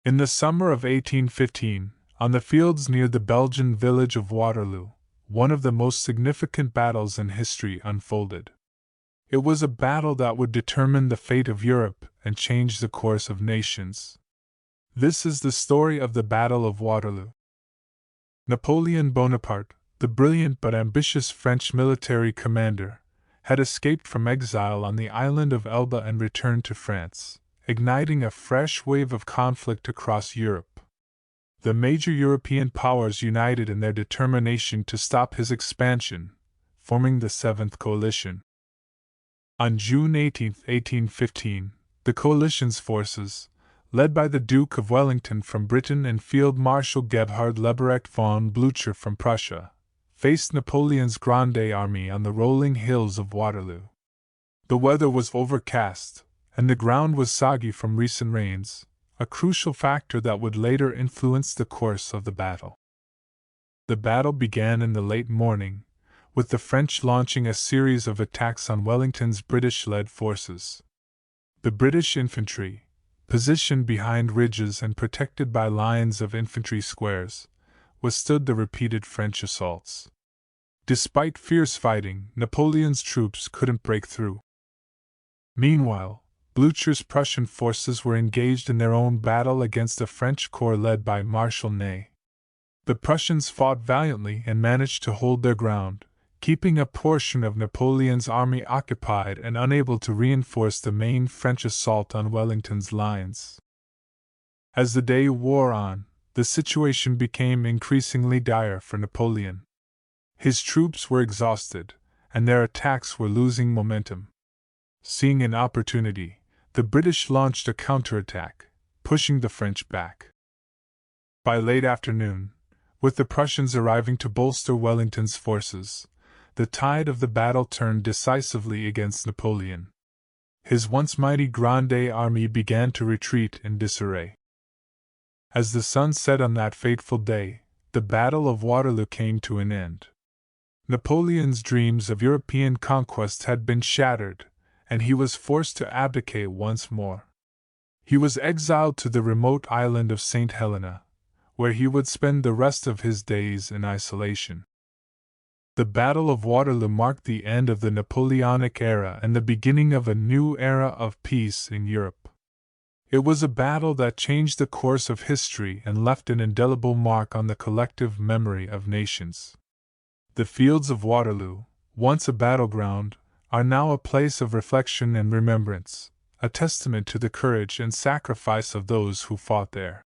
In the summer of 1815, on the fields near the Belgian village of Waterloo, one of the most significant battles in history unfolded. It was a battle that would determine the fate of Europe and change the course of nations. This is the story of the Battle of Waterloo. Napoleon Bonaparte, the brilliant but ambitious French military commander, had escaped from exile on the island of Elba and returned to France, igniting a fresh wave of conflict across Europe. The major European powers united in their determination to stop his expansion, forming the Seventh Coalition. On June 18, 1815, the coalition's forces, led by the Duke of Wellington from Britain and Field Marshal Gebhard Leberecht von Blücher from Prussia, faced Napoleon's Grande Army on the rolling hills of Waterloo. The weather was overcast, and the ground was soggy from recent rains, a crucial factor that would later influence the course of the battle. The battle began in the late morning, with the French launching a series of attacks on Wellington's British-led forces. The British infantry, positioned behind ridges and protected by lines of infantry squares, withstood the repeated French assaults. Despite fierce fighting, Napoleon's troops couldn't break through. Meanwhile, Blücher's Prussian forces were engaged in their own battle against a French corps led by Marshal Ney. The Prussians fought valiantly and managed to hold their ground, keeping a portion of Napoleon's army occupied and unable to reinforce the main French assault on Wellington's lines. As the day wore on, the situation became increasingly dire for Napoleon. His troops were exhausted, and their attacks were losing momentum. Seeing an opportunity, the British launched a counterattack, pushing the French back. By late afternoon, with the Prussians arriving to bolster Wellington's forces, the tide of the battle turned decisively against Napoleon. His once mighty Grande Army began to retreat in disarray. As the sun set on that fateful day, the Battle of Waterloo came to an end. Napoleon's dreams of European conquest had been shattered, and he was forced to abdicate once more. He was exiled to the remote island of St. Helena, where he would spend the rest of his days in isolation. The Battle of Waterloo marked the end of the Napoleonic era and the beginning of a new era of peace in Europe. It was a battle that changed the course of history and left an indelible mark on the collective memory of nations. The fields of Waterloo, once a battleground, are now a place of reflection and remembrance, a testament to the courage and sacrifice of those who fought there.